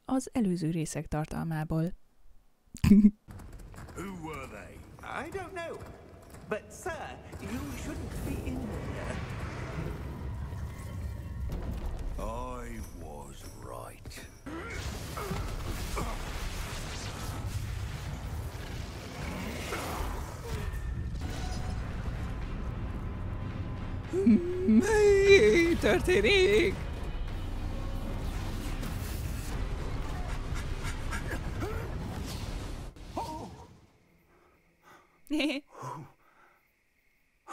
az előző részek tartalmából. Who were they? I don't know. But, sir, you shouldn't be in here. I was right. Mi történik?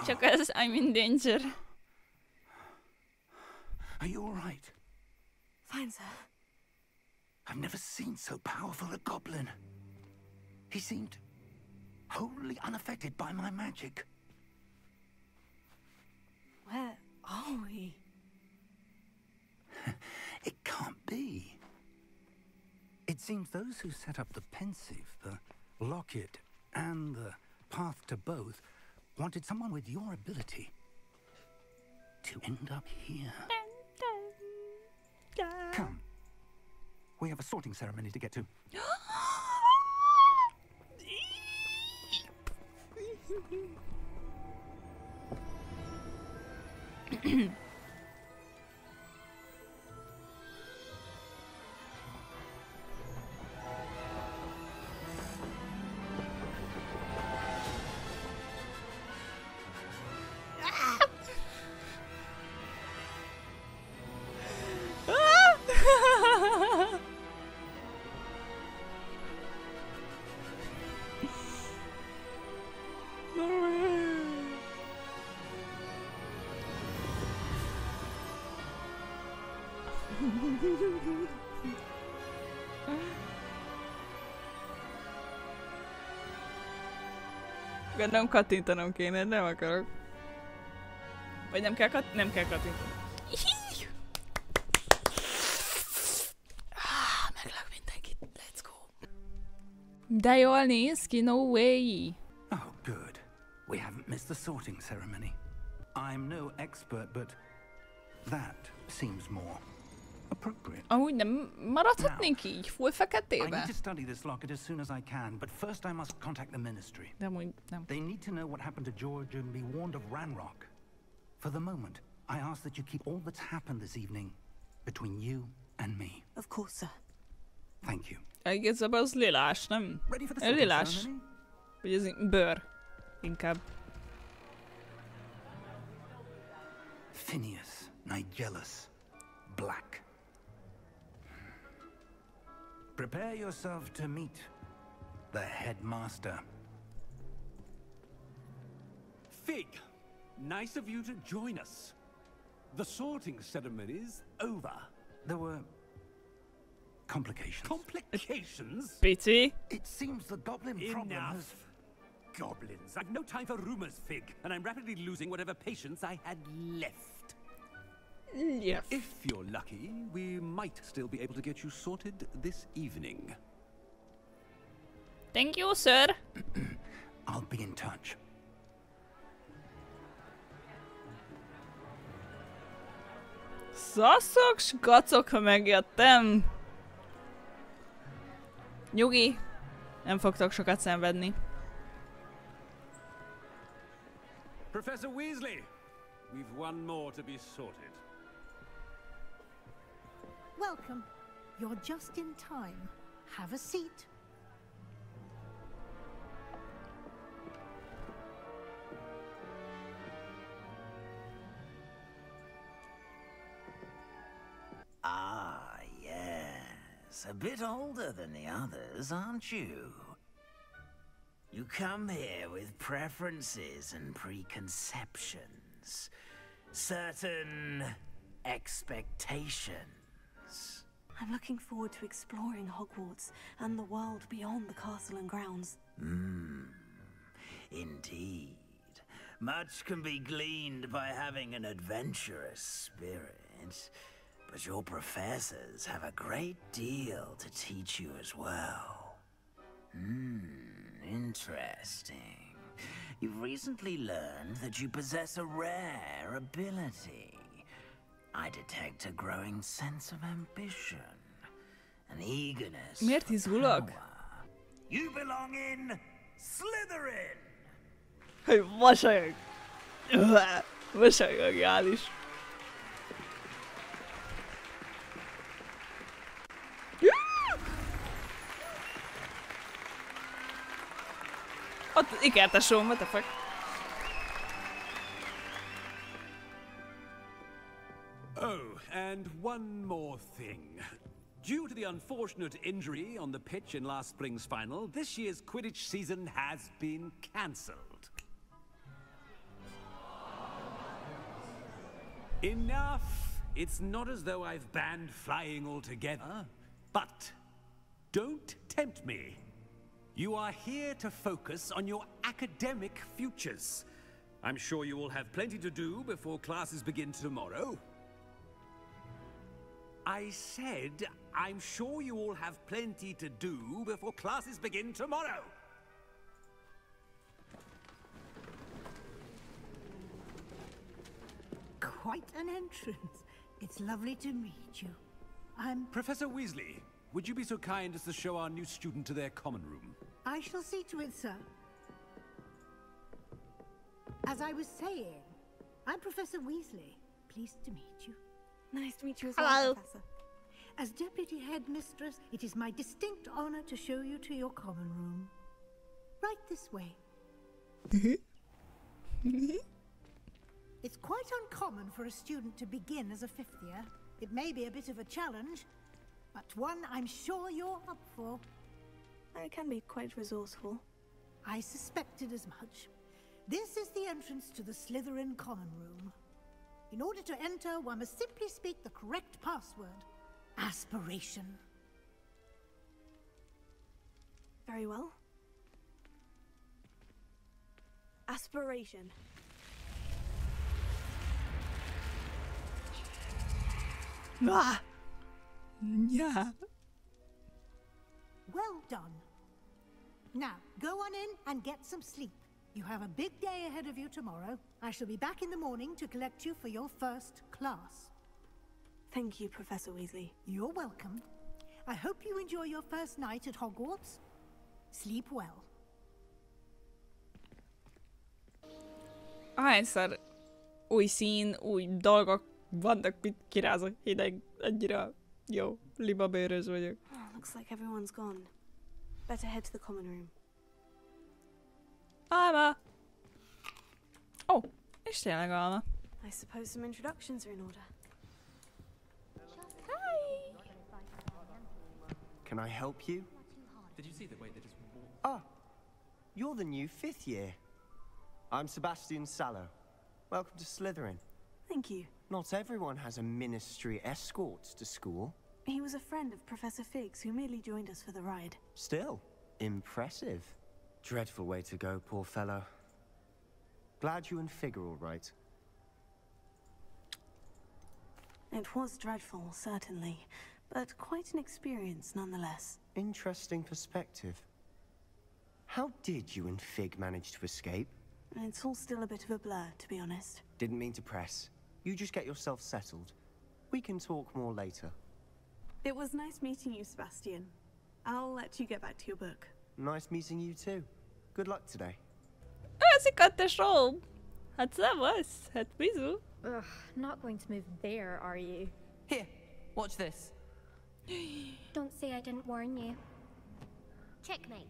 Csak az, I'm in danger. Are you all right? Fine, sir. I've never seen so powerful a goblin. He seemed wholly unaffected by my magic. Where are we? It can't be. It seems those who set up the pensive, the locket, and the path to both wanted someone with your ability to end up here. Come. We have a sorting ceremony to get to. Gondolom kattintanom kéne, nem akarok. Vagy nem kell nem kell kattintanom. Meglett mindenkit, let's go. De jól néz ki, no way. Oh, good. We haven't missed the sorting ceremony. I'm no expert, but that seems more appropriate. Amúgy nem maradhatnénk így, full I feketébe? need to study this locket as soon as I can, but first I must contact the ministry. De amúgy nem. They need to know what happened to George and be warned of Ranrock. For the moment, I ask that you keep all that's happened this evening between you and me. Of course, sir. Thank you. Igazából az lilás, nem? Ready for the sorting Lilás. ceremony? Vagy ez bőr. Inkább. Phineas, Nigellus, Black. Prepare yourself to meet the headmaster. Fig, nice of you to join us. The sorting ceremony's over. There were complications. Complications? Pici. It seems the goblin problem has... Enough. Goblins. I've no time for rumors, Fig, and I'm rapidly losing whatever patience I had left. Yeah. If you're lucky, we might still be able to get you sorted this evening. Thank you, sir. I'll be in touch. Szaszok, s gacok, ha megjöttem. Nyugi. Nem fogtok sokat szenvedni. Professor Weasley, we've one more to be sorted. Welcome. You're just in time. Have a seat. Ah, yes. A bit older than the others, aren't you? You come here with preferences and preconceptions. Certain expectations. I'm looking forward to exploring Hogwarts and the world beyond the castle and grounds. Indeed. Much can be gleaned by having an adventurous spirit, but your professors have a great deal to teach you as well. Interesting. You've recently learned that you possess a rare ability. I detect a growing sense of ambition. an eagerness. Miért izgulok? You belong in Slytherin. Hogy mosolyog. Mosolyogjál is. Ott ikertesóm, what the fuck? Oh, and one more thing. Due to the unfortunate injury on the pitch in last spring's final, this year's Quidditch season has been cancelled. Enough! It's not as though I've banned flying altogether. But don't tempt me. You are here to focus on your academic futures. I'm sure you will have plenty to do before classes begin tomorrow. I said, I'm sure you all have plenty to do before classes begin tomorrow. Quite an entrance. It's lovely to meet you. I'm... Professor Weasley, would you be so kind as to show our new student to their common room? I shall see to it, sir. As I was saying, I'm Professor Weasley. Pleased to meet you. Nice to meet you as Hello. well, Professor. As Deputy Headmistress, it is my distinct honor to show you to your common room. Right this way. It's quite uncommon for a student to begin as a fifth year. It may be a bit of a challenge, but one I'm sure you're up for. I can be quite resourceful. I suspected as much. This is the entrance to the Slytherin common room. In order to enter, one must simply speak the correct password. Aspiration. Very well. Aspiration. Ah. Yeah. Well done. Now, go on in and get some sleep. You have a big day ahead of you tomorrow. I shall be back in the morning to collect you for your first class. Thank you, Professor Weasley. You're welcome. I hope you enjoy your first night at Hogwarts. Sleep well. Ahányszor új szín, új dolgok vannak, mit kirázok, hideg, annyira jó, libabőrös vagyok. Oh, looks like everyone's gone. Better head to the common room. Alma! Oh, és tényleg alma. I suppose some introductions are in order. Hi! Can I help you? Did you see the way they just walked? Ah, you're the new fifth year. I'm Sebastian Sallow. Welcome to Slytherin. Thank you. Not everyone has a ministry escort to school. He was a friend of Professor Fig's who merely joined us for the ride. Still, impressive. Dreadful way to go, poor fellow. Glad you and Fig are all right. It was dreadful, certainly, but quite an experience nonetheless. Interesting perspective. How did you and Fig manage to escape? It's all still a bit of a blur, to be honest. Didn't mean to press. You just get yourself settled. We can talk more later. It was nice meeting you, Sebastian. I'll let you get back to your book. Nice meeting you too. Good luck today. Sikat tesóm! Hát szevasz! Hát bizu! Ugh, not going to move there, are you? Here, watch this. Don't say I didn't warn you. Checkmate.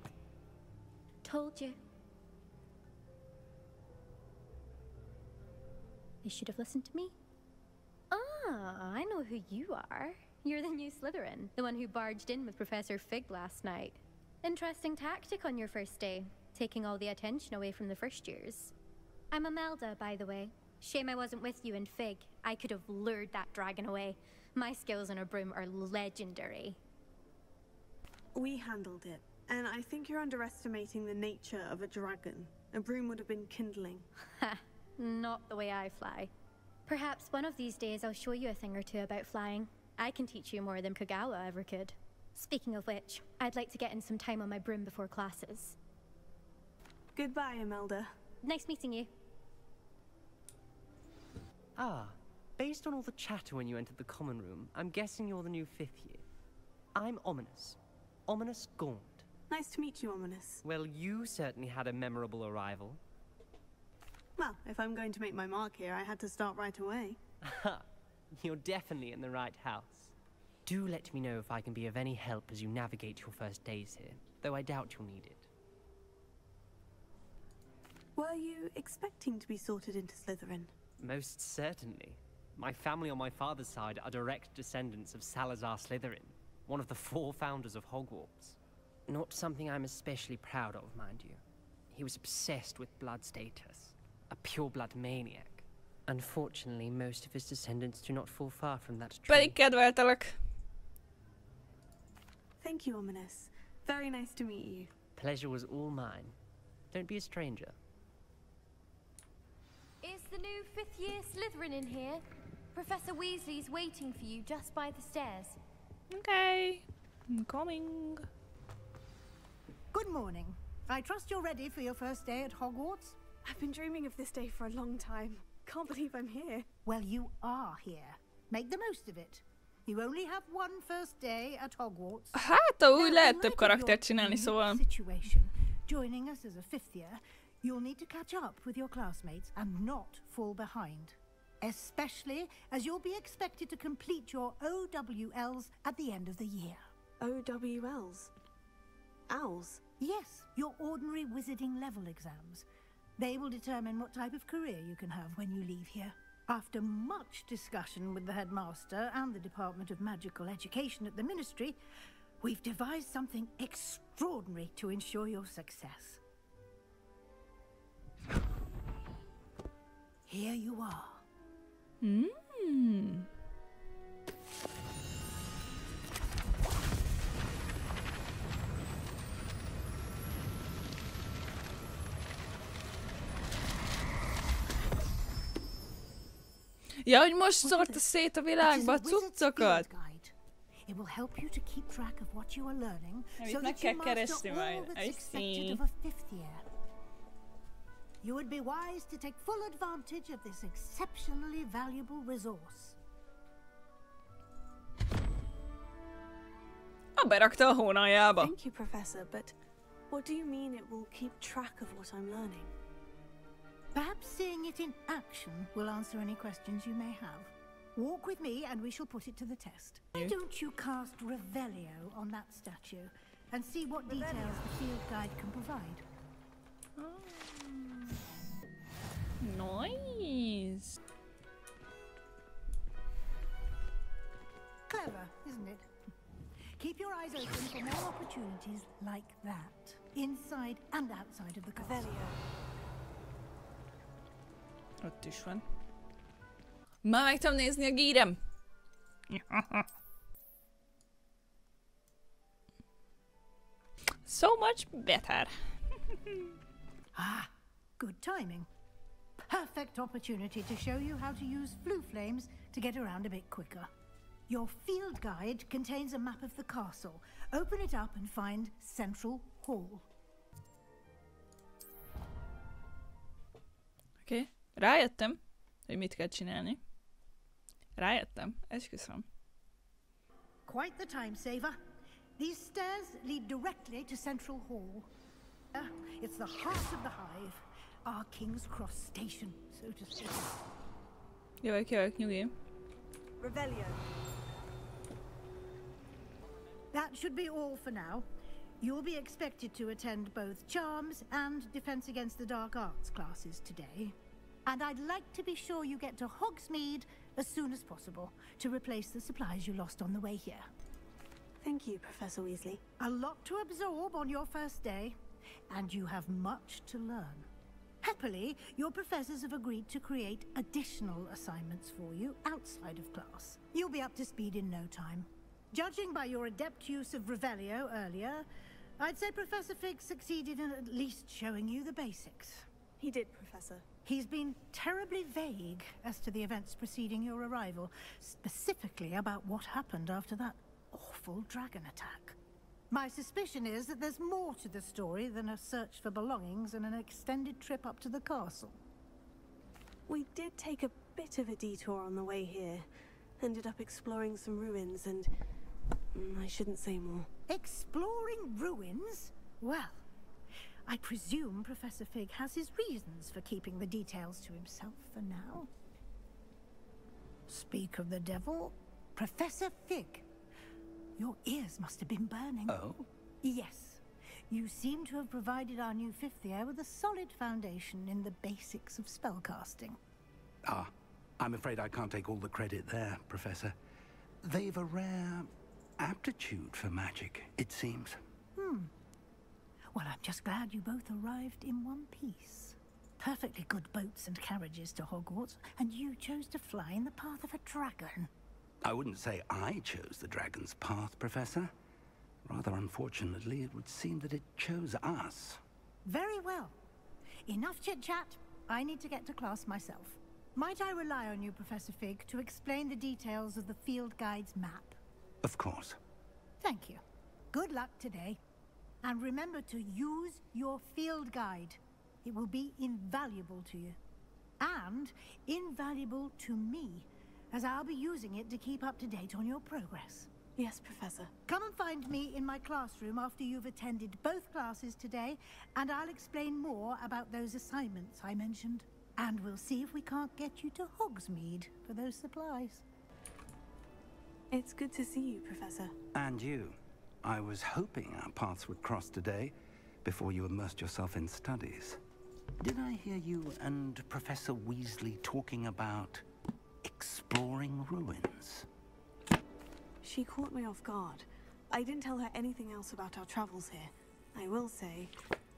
Told you. You should have listened to me. Ah, I know who you are. You're the new Slytherin, the one who barged in with Professor Fig last night. Interesting tactic on your first day, taking all the attention away from the first years. I'm Imelda, by the way. Shame I wasn't with you in Fig. I could have lured that dragon away. My skills on a broom are legendary. We handled it, and I think you're underestimating the nature of a dragon. A broom would have been kindling. Ha! Not the way I fly. Perhaps one of these days I'll show you a thing or two about flying. I can teach you more than Kogawa ever could. Speaking of which, I'd like to get in some time on my broom before classes. Goodbye, Imelda. Nice meeting you. Ah, based on all the chatter when you entered the common room, I'm guessing you're the new fifth year. I'm Ominous. Ominous Gaunt. Nice to meet you, Ominous. Well, you certainly had a memorable arrival. Well, if I'm going to make my mark here, I had to start right away. Aha! You're definitely in the right house. Do let me know if I can be of any help as you navigate your first days here, though I doubt you'll need it. Were you expecting to be sorted into Slytherin? Most certainly. My family on my father's side are direct descendants of Salazar Slytherin, one of the 4 founders of Hogwarts. Not something I'm especially proud of, mind you. He was obsessed with blood status, a pure-blood maniac. Unfortunately, most of his descendants do not fall far from that tree. Pedig kedveltelek. Thank you, Ominous. Very nice to meet you. Pleasure was all mine. Don't be a stranger. Is the new 5th year Slytherin in here? Professor Weasley's waiting for you just by the stairs. Okay, I'm coming. Good morning. I trust you're ready for your first day at Hogwarts? I've been dreaming of this day for a long time. Can't believe I'm here. Well, you are here. Make the most of it. You only have one first day at Hogwarts. Hát, úgy lehet több karaktert csinálni, szóval. Situation, joining us as a 5th year, you'll need to catch up with your classmates and not fall behind. Especially as you'll be expected to complete your OWLs at the end of the year. OWLs? Owls? Yes, your ordinary wizarding level exams. They will determine what type of career you can have when you leave here. After much discussion with the headmaster and the Department of Magical Education at the Ministry, we've devised something extraordinary to ensure your success. Here you are. Ja, hogy most szórta szét a világba a cuccokat. It will help you to keep track of what you are learning, so meg that kell you master keresni all majd. that's I expected see. of a 5th year. You would be wise to take full advantage of this exceptionally valuable resource. Berakta a hónaljába. Thank you, Professor, but what do you mean it will keep track of what I'm learning? Perhaps seeing it in action will answer any questions you may have. Walk with me and we shall put it to the test. Why don't you cast Revelio on that statue and see what details the field guide can provide? Nice. Clever, isn't it? Keep your eyes open for more opportunities like that, inside and outside of the castle. Ott is van. Már meg tudom nézni a gírem. So much better. Good timing. Perfect opportunity to show you how to use flue flames to get around a bit quicker. Your field guide contains a map of the castle. Open it up and find Central Hall. Oké, rájöttem, hogy mit kell csinálni. Rájöttem, esküszöm. Quite the time saver. These stairs lead directly to Central Hall. It's the heart of the hive, our King's Cross station, so to speak. Jövök, nyugi. Revelio. That should be all for now. You'll be expected to attend both Charms and Defense Against the Dark Arts classes today. And I'd like to be sure you get to Hogsmeade as soon as possible to replace the supplies you lost on the way here. Thank you, Professor Weasley. A lot to absorb on your first day, and you have much to learn. Happily, your professors have agreed to create additional assignments for you outside of class. You'll be up to speed in no time. Judging by your adept use of Revelio earlier, I'd say Professor Fig succeeded in at least showing you the basics. He did, Professor. He's been terribly vague as to the events preceding your arrival, specifically about what happened after that awful dragon attack. My suspicion is that there's more to the story than a search for belongings and an extended trip up to the castle. We did take a bit of a detour on the way here. Ended up exploring some ruins and I shouldn't say more. Exploring ruins? Well, I presume Professor Fig has his reasons for keeping the details to himself for now. Speak of the devil, Professor Fig. Your ears must have been burning. Oh? Yes. You seem to have provided our new fifth year with a solid foundation in the basics of spellcasting. Ah, I'm afraid I can't take all the credit there, Professor. They've a rare aptitude for magic, it seems. Well, I'm just glad you both arrived in one piece. Perfectly good boats and carriages to Hogwarts, and you chose to fly in the path of a dragon. I wouldn't say I chose the dragon's path, Professor. Rather unfortunately, it would seem that it chose us. Very well. Enough chit-chat. I need to get to class myself. Might I rely on you, Professor Fig, to explain the details of the field guide's map? Of course. Thank you. Good luck today. And remember to use your field guide. It will be invaluable to you. And invaluable to me, as I'll be using it to keep up to date on your progress. Yes, Professor. Come and find me in my classroom after you've attended both classes today, and I'll explain more about those assignments I mentioned. And we'll see if we can't get you to Hogsmeade for those supplies. It's good to see you, Professor. And you. I was hoping our paths would cross today, before you immersed yourself in studies. Did I hear you and Professor Weasley talking about exploring ruins? She caught me off guard. I didn't tell her anything else about our travels here. I will say,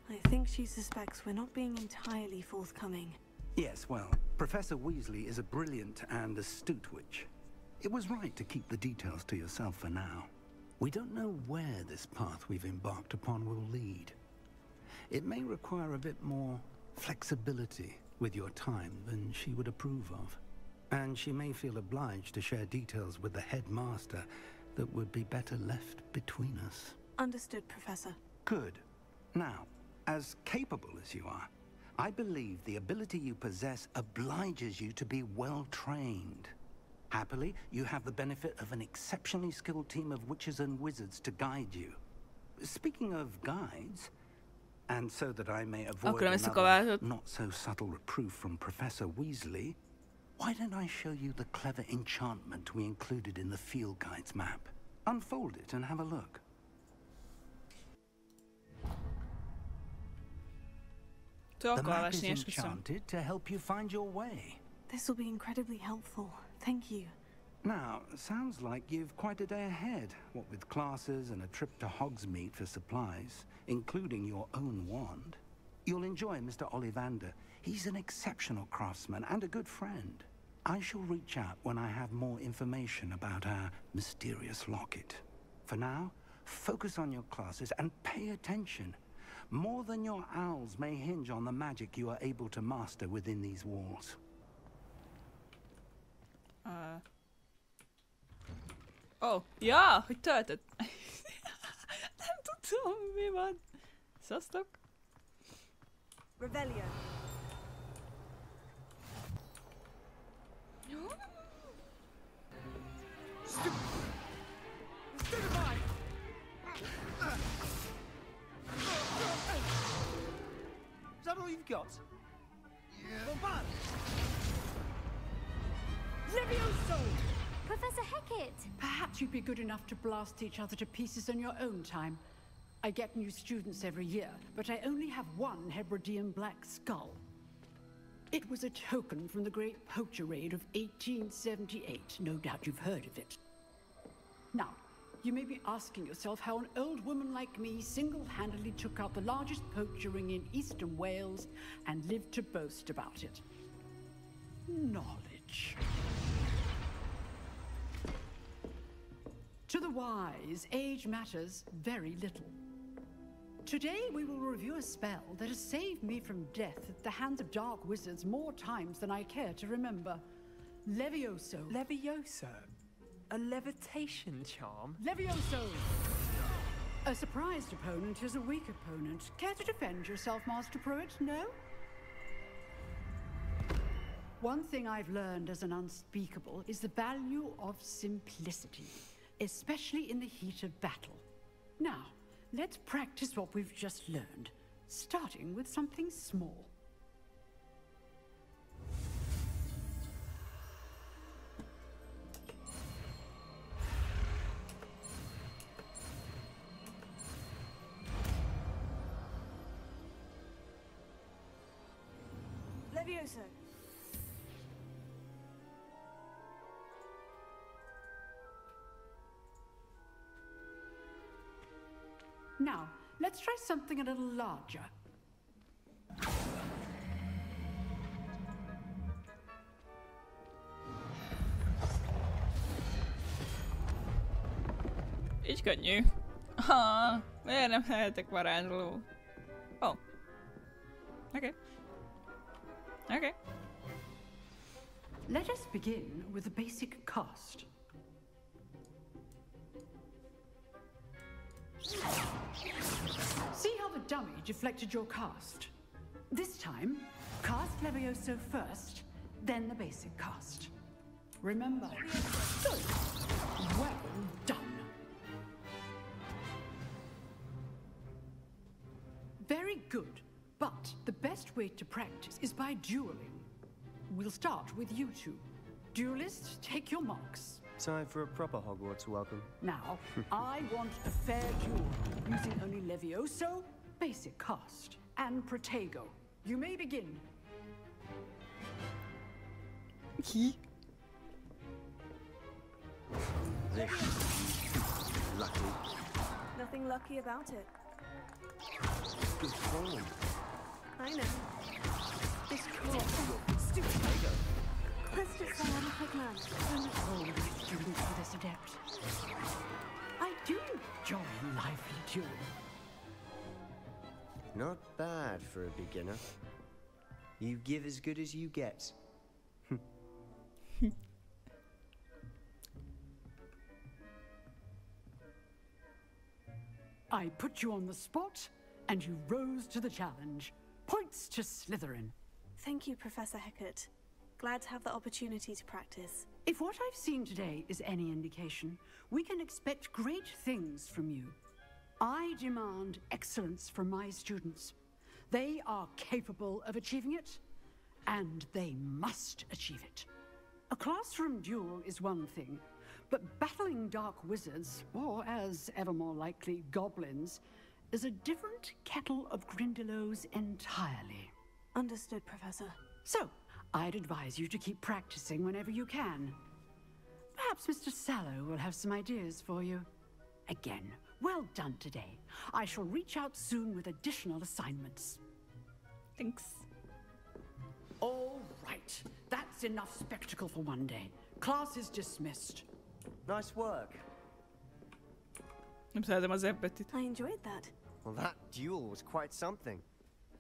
I think she suspects we're not being entirely forthcoming. Yes, well, Professor Weasley is a brilliant and astute witch. It was right to keep the details to yourself for now. We don't know where this path we've embarked upon will lead. It may require a bit more flexibility with your time than she would approve of. And she may feel obliged to share details with the headmaster that would be better left between us. Understood, Professor. Good. Now, as capable as you are, I believe the ability you possess obliges you to be well trained. Happily, you have the benefit of an exceptionally skilled team of witches and wizards to guide you. Speaking of guides, and so that I may avoid another not-so-subtle reproof from Professor Weasley, why don't I show you the clever enchantment we included in the field guide's map? Unfold it and have a look. The map is enchanted to help you find your way. This will be incredibly helpful. Thank you. Now, sounds like you've quite a day ahead, what with classes and a trip to Hogsmeade for supplies, including your own wand. You'll enjoy Mr. Ollivander. He's an exceptional craftsman and a good friend. I shall reach out when I have more information about our mysterious locket. For now, focus on your classes and pay attention. More than your owls may hinge on the magic you are able to master within these walls. Oh, ja, hogy töltött. Nem tudom, mi van. Sziasztok. Revelio. Stupefy! Is that all you've got? Yeah. Levioso! Professor Hecat! Perhaps you'd be good enough to blast each other to pieces in your own time. I get new students every year, but I only have one Hebridean black skull. It was a token from the Great Poacher Raid of 1878. No doubt you've heard of it. Now, you may be asking yourself how an old woman like me single-handedly took out the largest poacher ring in eastern Wales and lived to boast about it. Knowledge. To the wise, age matters very little. Today we will review a spell that has saved me from death at the hands of dark wizards more times than I care to remember. Levioso. Levioso? A levitation charm? Levioso! A surprised opponent is a weak opponent. Care to defend yourself, Master Pruitt? No? One thing I've learned as an unspeakable is the value of simplicity. especially in the heat of battle. Now, let's practice what we've just learned, starting with something small. Levioso. Now, let's try something a little larger. Így könnyű. Ha, miért nem lehetek varázsló? Oh. Oké. Okay. Let us begin with a basic cast. See how the dummy deflected your cast? This time, cast Levioso first, then the basic cast. Remember. Good. Well done. Very good. But the best way to practice is by dueling. We'll start with you two. Duelists, take your marks. Time for a proper Hogwarts welcome. Now, I want a fair duel, using only Levioso, basic cast, and Protego. You may begin. Lucky. Nothing lucky about it. Good form. I know. This cool. Stupid. Let's just say I'm a quick man. Oh, these students are this adept. I do enjoy a lively duel. Not bad for a beginner. You give as good as you get. I put you on the spot, and you rose to the challenge. Points to Slytherin. Thank you, Professor Hecat. Glad to have the opportunity to practice. If what I've seen today is any indication, we can expect great things from you. I demand excellence from my students. They are capable of achieving it, and they must achieve it. A classroom duel is one thing, but battling dark wizards, or as ever more likely, goblins, is a different kettle of Grindylows entirely. Understood, Professor. So, I'd advise you to keep practicing whenever you can. Perhaps Mr. Sallow will have some ideas for you. Again, well done today. I shall reach out soon with additional assignments. Thanks. All right. That's enough spectacle for one day. Class is dismissed. Nice work. Nem szeretem az Ebbet itt. I enjoyed that. Well, that duel was quite something.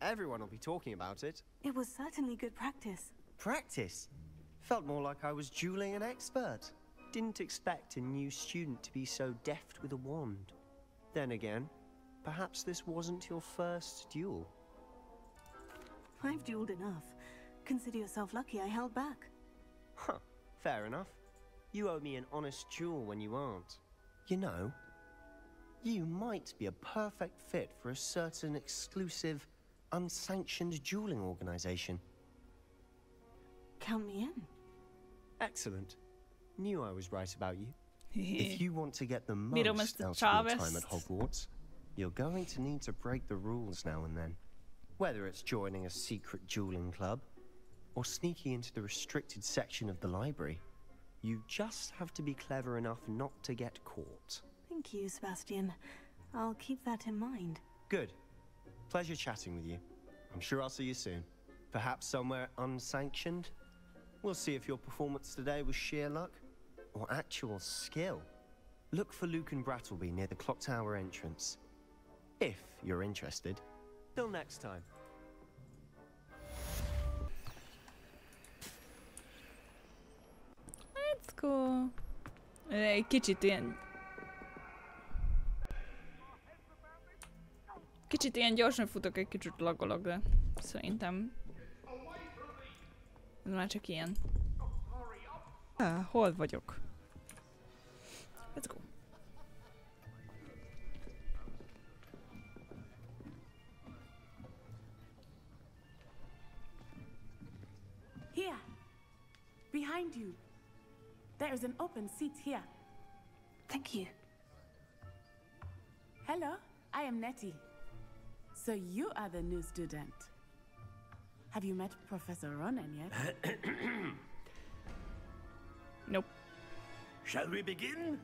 Everyone will be talking about it. It was certainly good practice. Practice? Felt more like I was dueling an expert. Didn't expect a new student to be so deft with a wand. Then again, perhaps this wasn't your first duel. I've dueled enough. Consider yourself lucky I held back. Huh, fair enough. You owe me an honest duel when you aren't. You know, you might be a perfect fit for a certain exclusive, unsanctioned dueling organization. Count me in. Excellent. Knew I was right about you. If you want to get the most Miro, out Mr. of your Chavez. time at Hogwarts, you're going to need to break the rules now and then. Whether it's joining a secret dueling club, or sneaking into the restricted section of the library, you just have to be clever enough not to get caught. Thank you, Sebastian. I'll keep that in mind. Good. Pleasure chatting with you. I'm sure I'll see you soon. Perhaps somewhere unsanctioned? We'll see if your performance today was sheer luck or actual skill. Look for Luke and Brattleby near the clock tower entrance. If you're interested. Till next time. Let's go. Egy kicsit ilyen... Kicsit ilyen gyorsan futok, egy kicsit lagolok, de szerintem... Ez már csak ilyen. Hol vagyok? Let's go. behind you. There is an open seat here. Thank you. Hello, I am Nettie. So you are the new student. Have you met Professor Ronan yet? Nope. Shall we begin?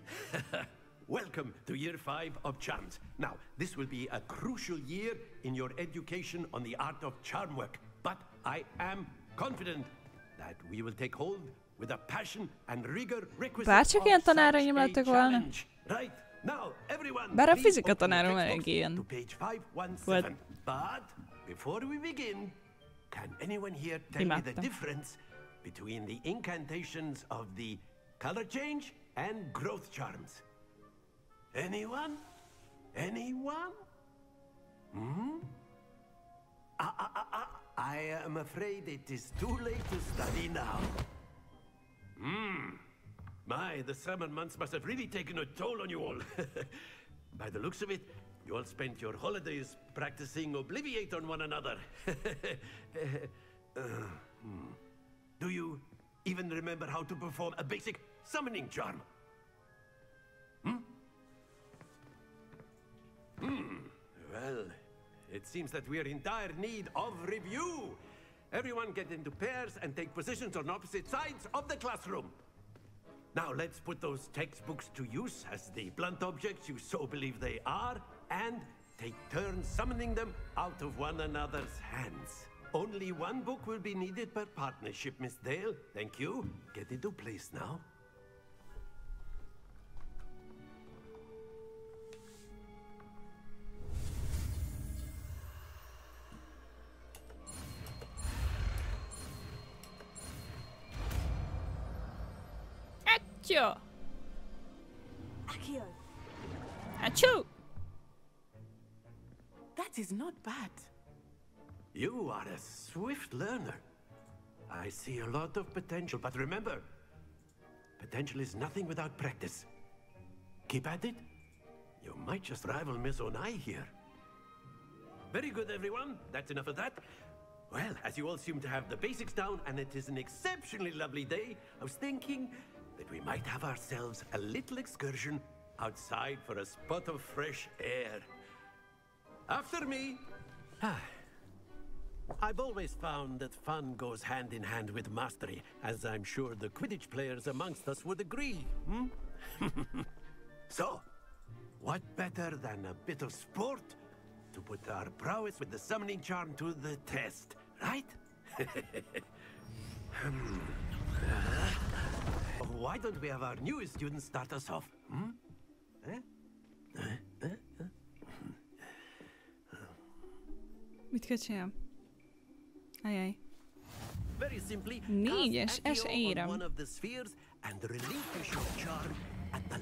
Welcome to year 5 of charms. Now, this will be a crucial year in your education on the art of charm work. But I am confident that we will take hold with a passion and rigor requisite of such a challenge. Right? Now, everyone, bár a fizika tanárom elég ilyen. to page 517. But before we begin, can anyone here tell me the difference between the incantations of the color change and growth charms? Anyone? Anyone? Hmm? I am afraid it is too late to study now. My, the summer months must have really taken a toll on you all. By the looks of it, you all spent your holidays practicing Obliviate on one another. Do you even remember how to perform a basic summoning charm? Well, it seems that we are in dire need of review. Everyone get into pairs and take positions on opposite sides of the classroom. Now let's put those textbooks to use as the blunt objects you so believe they are, and take turns summoning them out of one another's hands. Only one book will be needed per partnership, Miss Dale. Thank you. Get into place now. Achoo! Accio. Achoo! That is not bad. You are a swift learner. I see a lot of potential, but remember, potential is nothing without practice. Keep at it. You might just rival Miss Onai here. Very good, everyone. That's enough of that. Well, as you all seem to have the basics down, and it is an exceptionally lovely day, I was thinking that we might have ourselves a little excursion outside for a spot of fresh air. After me. I've always found that fun goes hand in hand with mastery, as I'm sure the Quidditch players amongst us would agree. So, what better than a bit of sport to put our prowess with the summoning charm to the test, right? Why don't we have our newest student start us off? Mit kell csinálnom? Ajaj. Very simply, Négyes, cast Accio érem. on one of the spheres and relinquish your charm at the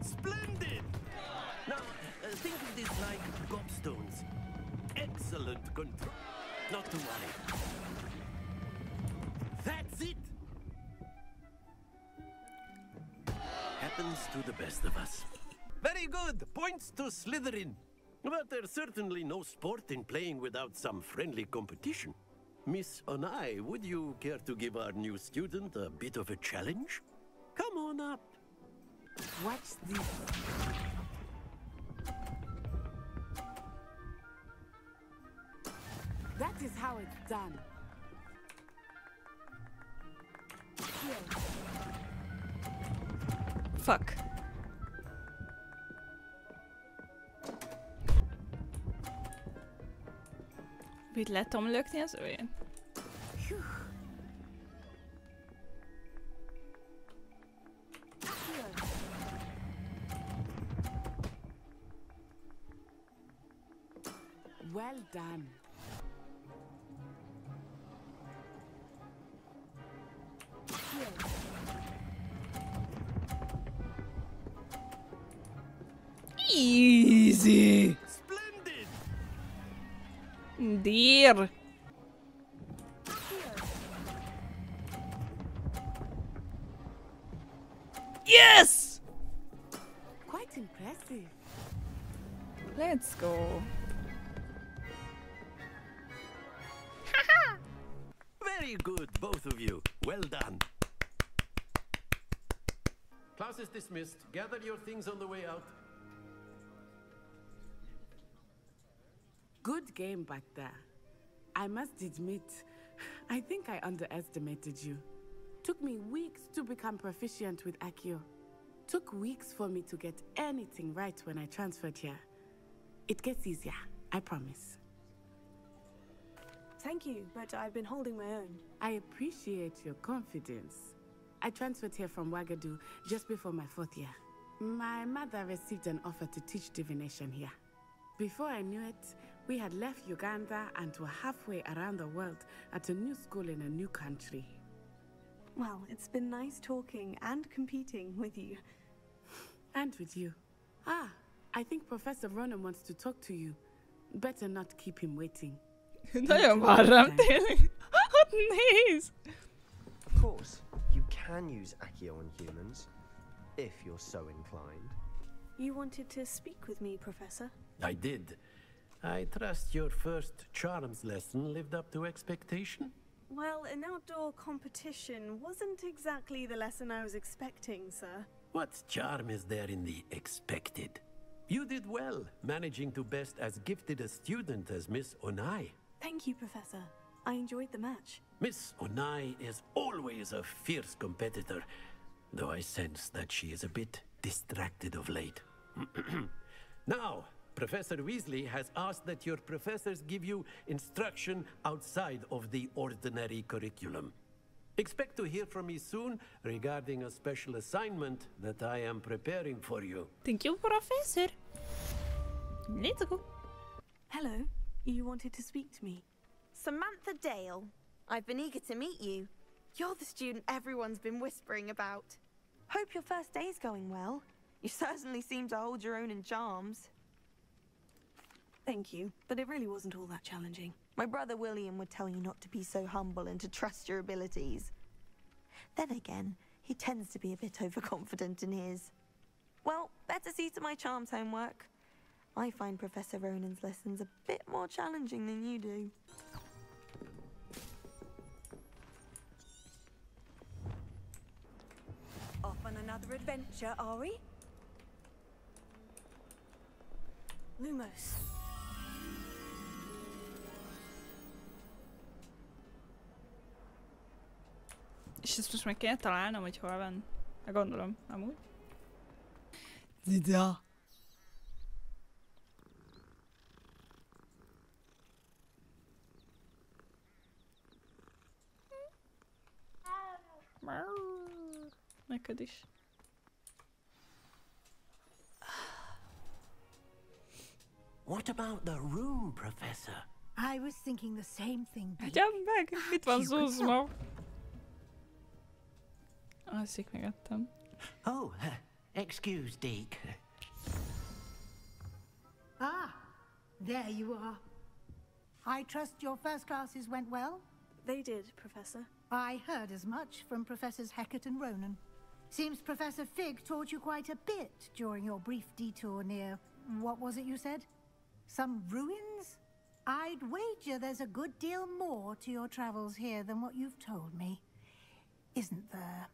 Splendid! Now, think of this like gobstones. Excellent control. Not to worry. That's it! Happens to the best of us. Very good! Points to Slytherin. But there's certainly no sport in playing without some friendly competition. Miss Onai, would you care to give our new student a bit of a challenge? Come on up. Watch this. That is how it's done. Here. Fuck. Mit lehet Tom lökni az őjén? Well done. Easy. Splendid. Dear. Yes! Quite impressive. Let's go. Very good, both of you. Well done. Class is dismissed. Gather your things on the way out. Good game back there. I must admit, I think I underestimated you. Took me weeks to become proficient with Accio. Took weeks for me to get anything right when I transferred here. It gets easier, I promise. Thank you, but I've been holding my own. I appreciate your confidence. I transferred here from Wagadu just before my 4th year. My mother received an offer to teach divination here. Before I knew it, we had left Uganda and were halfway around the world at a new school in a new country. Well, it's been nice talking and competing with you. And with you. Ah, I think Professor Ronan wants to talk to you. Better not keep him waiting. Nagyon varram, tényleg. Nézd! Of course, you can use Accio on humans, if you're so inclined. You wanted to speak with me, Professor? I did. I trust your first charms lesson lived up to expectation? Well, an outdoor competition wasn't exactly the lesson I was expecting, sir. What charm is there in the expected? You did well, managing to best as gifted a student as Miss 𝓁𝓁. Thank you, Professor. I enjoyed the match. Miss 𝓁𝓁 is always a fierce competitor, though I sense that she is a bit distracted of late. Now, Professor Weasley has asked that your professors give you instruction outside of the ordinary curriculum. Expect to hear from me soon regarding a special assignment that I am preparing for you. Thank you, Professor. Let's go. Hello. You wanted to speak to me. Samantha Dale. I've been eager to meet you. You're the student everyone's been whispering about. Hope your first day's going well. You certainly seem to hold your own in charms. Thank you, but it really wasn't all that challenging. My brother William would tell you not to be so humble and to trust your abilities. Then again, he tends to be a bit overconfident in his. Well, better see to my charms homework. I find Professor Ronan's lessons a bit more challenging than you do. Off on another adventure, are we? Lumos. És ezt most meg kéne találnom, hogy hol van. Gondolom, amúgy. Zida. Neked is. What about the room, Professor? I was thinking the same thing. Gyere meg! Itt van Zuzma. Alszik meg ettem. Oh, excuse, Deke. Ah, there you are. I trust your first classes went well? They did, Professor. I heard as much from Professors Hecat and Ronan. Seems Professor Fig taught you quite a bit during your brief detour near... what was it you said? Some ruins? I'd wager there's a good deal more to your travels here than what you've told me. Isn't there?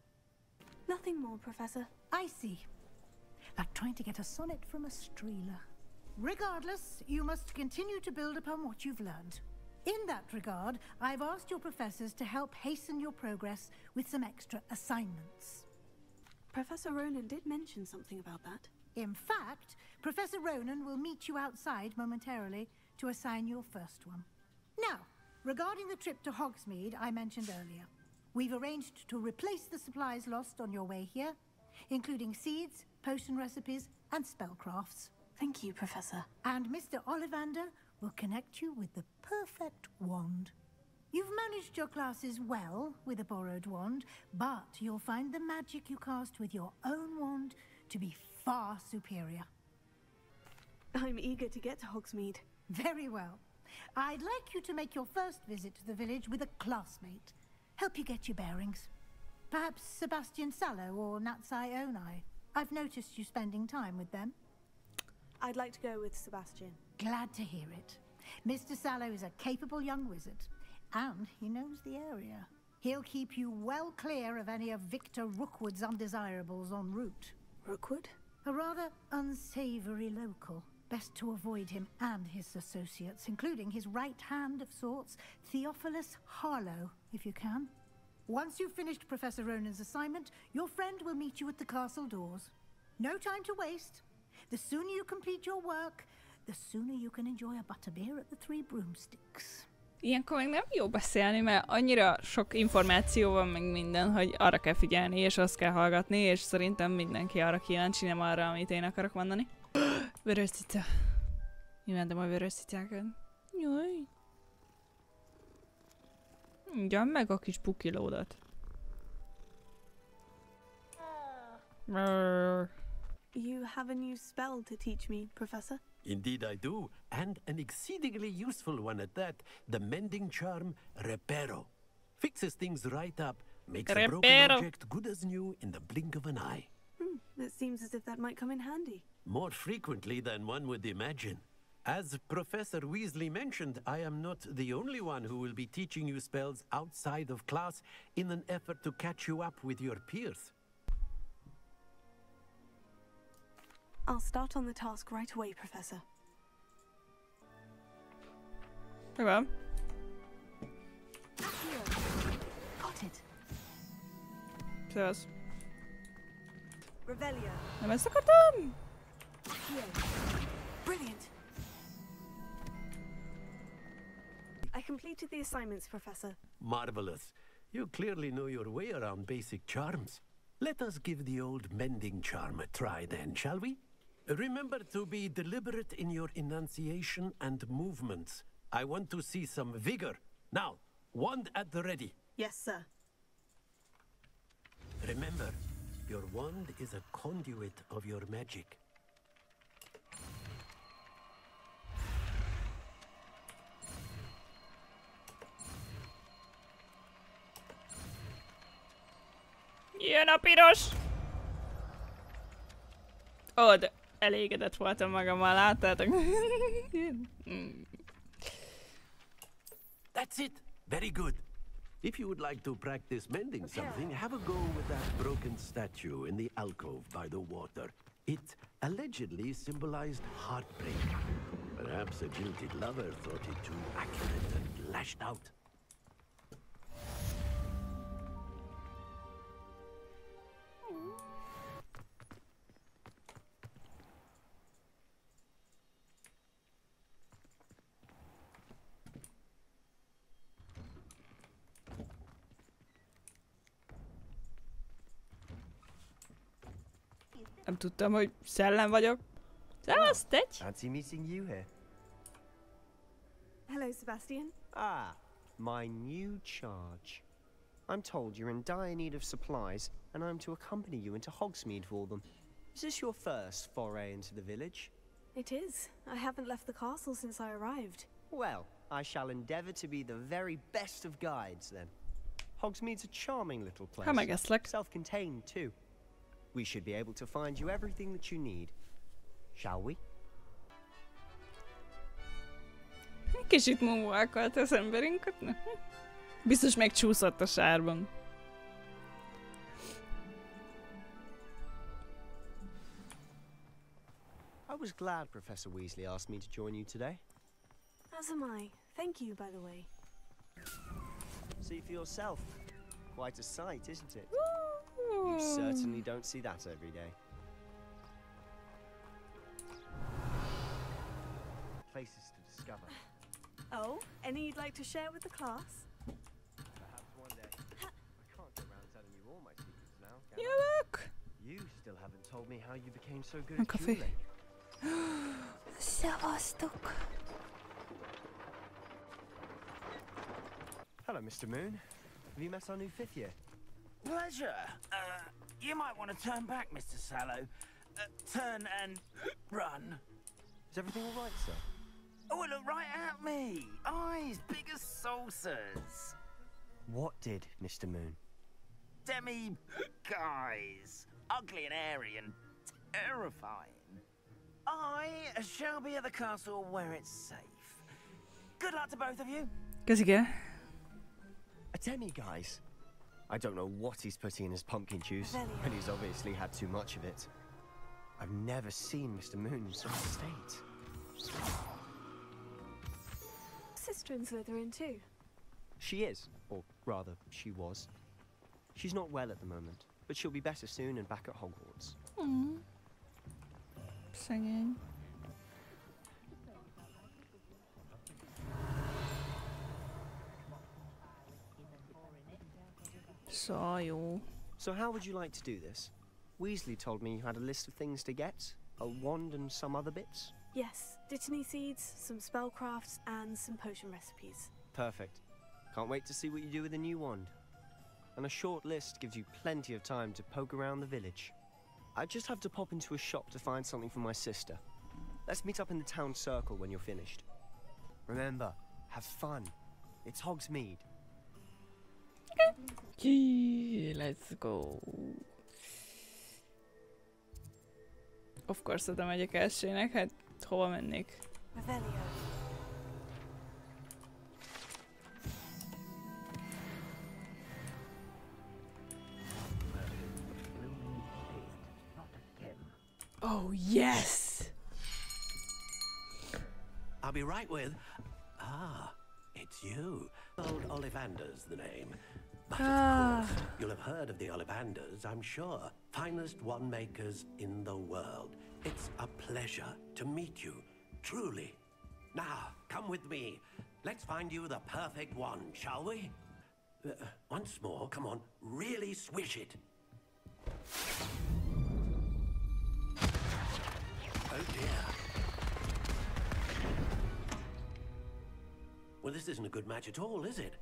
Nothing more, Professor. I see. Like trying to get a sonnet from a streeler. Regardless, you must continue to build upon what you've learned. In that regard, I've asked your professors to help hasten your progress with some extra assignments. Professor Ronan did mention something about that. In fact, Professor Ronan will meet you outside momentarily to assign your first one. Now, regarding the trip to Hogsmeade I mentioned earlier, we've arranged to replace the supplies lost on your way here, including seeds, potion recipes, and spellcrafts. Thank you, Professor. And Mr. Ollivander will connect you with the perfect wand. You've managed your classes well with a borrowed wand, but you'll find the magic you cast with your own wand to be far superior. I'm eager to get to Hogsmeade. Very well. I'd like you to make your first visit to the village with a classmate. Help you get your bearings. Perhaps Sebastian Sallow or Natsai 𝓁𝓁. I've noticed you spending time with them. I'd like to go with Sebastian. Glad to hear it. Mr. Sallow is a capable young wizard, and he knows the area. He'll keep you well clear of any of Victor Rookwood's undesirables en route. Rookwood? A rather unsavory local. Best to avoid him and his associates, including his right hand of sorts, Theophilus Harlow, if you can. Once you've finished Professor Ronan's assignment, your friend will meet you at the castle doors. No time to waste. The sooner you complete your work, the sooner you can enjoy a butterbeer at the Three Broomsticks. Ilyenkor még nem jó beszélni, mert annyira sok információ van meg minden, hogy arra kell figyelni, és azt kell hallgatni, és szerintem mindenki arra kíváncsi, nem arra, amit én akarok mondani. Vörös cica. Imádom a vörös cicákat. Jaj. Ugyan meg a kis pukilódat. You have a new spell to teach me, Professor? Indeed I do, and an exceedingly useful one at that. The mending charm, Reparo. Fixes things right up, makes a broken object good as new in the blink of an eye. It seems as if that might come in handy. More frequently than one would imagine. As Professor Weasley mentioned, I am not the only one who will be teaching you spells outside of class in an effort to catch you up with your peers. I'll start on the task right away, Professor. Well. Got it. Szevasz. Revelio. Nem ezt akartam! Brilliant. I completed the assignments, Professor. Marvelous. You clearly know your way around basic charms. Let us give the old mending charm a try then, shall we? Remember to be deliberate in your enunciation and movements. I want to see some vigor. Now, wand at the ready. Yes, sir. Remember, your wand is a conduit of your magic. Jön a piros! Ó, de elégedett voltam magammal, láttátok? That's it! Very good. If you would like to practice mending something, have a go with that broken statue in the alcove by the water. It allegedly symbolized heartbreak. Perhaps a jilted lover thought it too accurate and lashed out. Nem tudtam, hogy szellem vagyok. Szevasz, tegy! Fancy meeting you here. Hello, Sebastian. Ah, my new charge. I'm told you're in dire need of supplies, and I'm to accompany you into Hogsmeade for them. Is this your first foray into the village? It is. I haven't left the castle since I arrived. Well, I shall endeavour to be the very best of guides, then. Hogsmeade's a charming little place. Self-contained, too. We should be able to find you everything that you need. Shall we? Kicsit mumvalkolt az emberünket. Biztos megcsúszott a sárban. I was glad Professor Weasley asked me to join you today. As am I. Thank you, by the way. See for yourself. Quite a sight, isn't it? You certainly don't see that every day. Places to discover. Oh, any you'd like to share with the class? Perhaps one day. I can't go around telling you all my secrets now, can I? Look! You still haven't told me how you became so good at dueling. Szevasztok! Hello, Mr. Moon. Have you met our new fifth year? Pleasure. You might want to turn back, Mr. Sallow. Turn and run. Is everything all right, sir? Oh, look right at me. Eyes big as saucers. What did, Mr. Moon? Demi-guys. Ugly and airy and terrifying. I shall be at the castle where it's safe. Good luck to both of you. Köszönöm. A demi-guise? I don't know what he's putting in his pumpkin juice, and he's obviously had too much of it. I've never seen Mr. Moon in such a state. Sister in Slytherin too? She is, or rather, she was. She's not well at the moment, but she'll be better soon and back at Hogwarts. Singing. So how would you like to do this? Weasley told me you had a list of things to get, a wand and some other bits. Yes, dittany seeds, some spellcrafts, and some potion recipes. Perfect. Can't wait to see what you do with the new wand. And a short list gives you plenty of time to poke around the village. I just have to pop into a shop to find something for my sister. Let's meet up in the town circle when you're finished. Remember, have fun. It's Hogsmeade. Okay, let's go. Of course, oda megyek elsőnek, hát hova mennék? Oh, yes! I'll be right with... Ah, it's you. Old Ollivander's the name. But of course, you'll have heard of the Ollivanders, I'm sure. Finest wand makers in the world. It's a pleasure to meet you, truly. Now, come with me. Let's find you the perfect wand, shall we? Once more, come on, really swish it. Oh dear. Well, this isn't a good match at all, is it?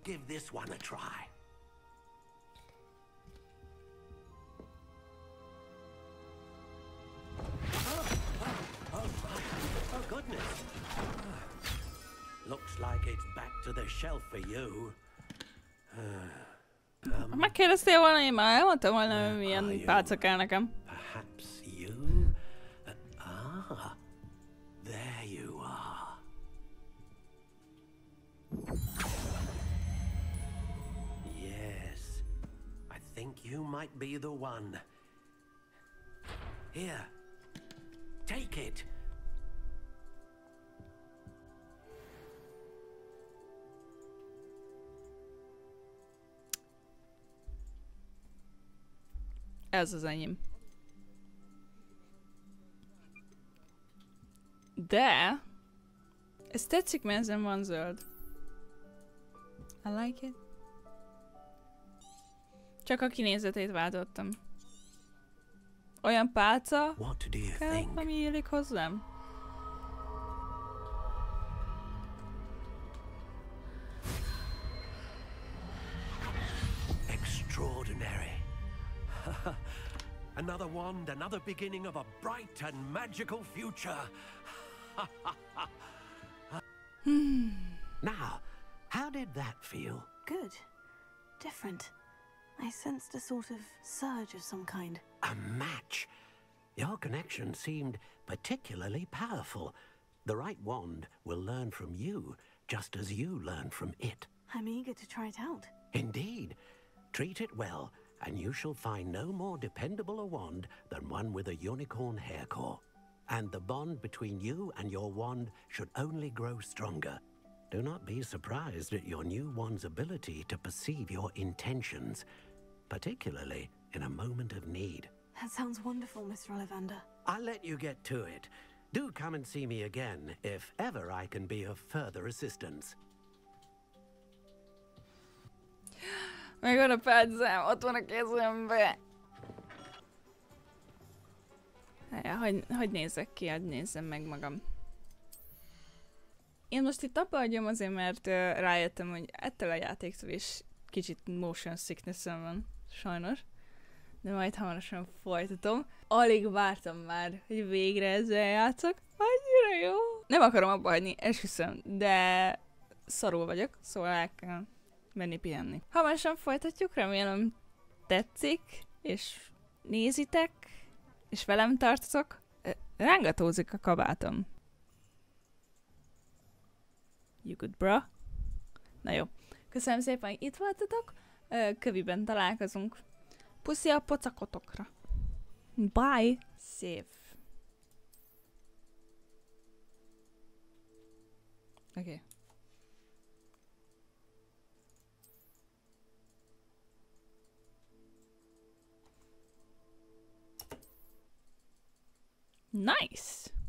Give this one a try. Oh, goodness. Looks like it's back to the shelf for you. Megkérdeztél volna, én már elmondtam volna, hogy milyen pálca kell nekem. Perhaps you? There you are. Yes, I think you might be the one. Here, take it. Ez az enyém. De... ez tetszik, mert ezen van zöld. I like it. Csak a kinézetét váltottam. Olyan pálca kell, ami illik hozzám. Extraordinary. Another wand, another beginning of a bright and magical future. Now, how did that feel? Good. Different. I sensed a sort of surge of some kind. A match? Your connection seemed particularly powerful. The right wand will learn from you, just as you learn from it. I'm eager to try it out. Indeed. Treat it well, and you shall find no more dependable a wand than one with a unicorn hair core. And the bond between you and your wand should only grow stronger. Do not be surprised at your new wand's ability to perceive your intentions, particularly in a moment of need. That sounds wonderful, Mr. Ollivander. I'll let you get to it. Do come and see me again, if ever I can be of further assistance. Megvan a pálcám, ott van a kezembe. Hogy nézzek ki, hogy nézzem meg magam. Én most itt abba hagyom azért, mert rájöttem, hogy ettől a játéktól is kicsit motion sickness-em van, sajnos. De majd hamarosan folytatom. Alig vártam már, hogy végre ezzel játszok. Annyira jó! Nem akarom abba hagyni, esküszöm, de szarul vagyok, szóval el kell menni pihenni. Hamarosan folytatjuk, remélem tetszik, és nézitek, és velem tartotok. Rángatózik a kabátom. You good, bro? Na jó. Köszönöm szépen, hogy itt voltatok. Köviben találkozunk. Puszi a pocakotokra. Bye! Szép. Oké. Nice!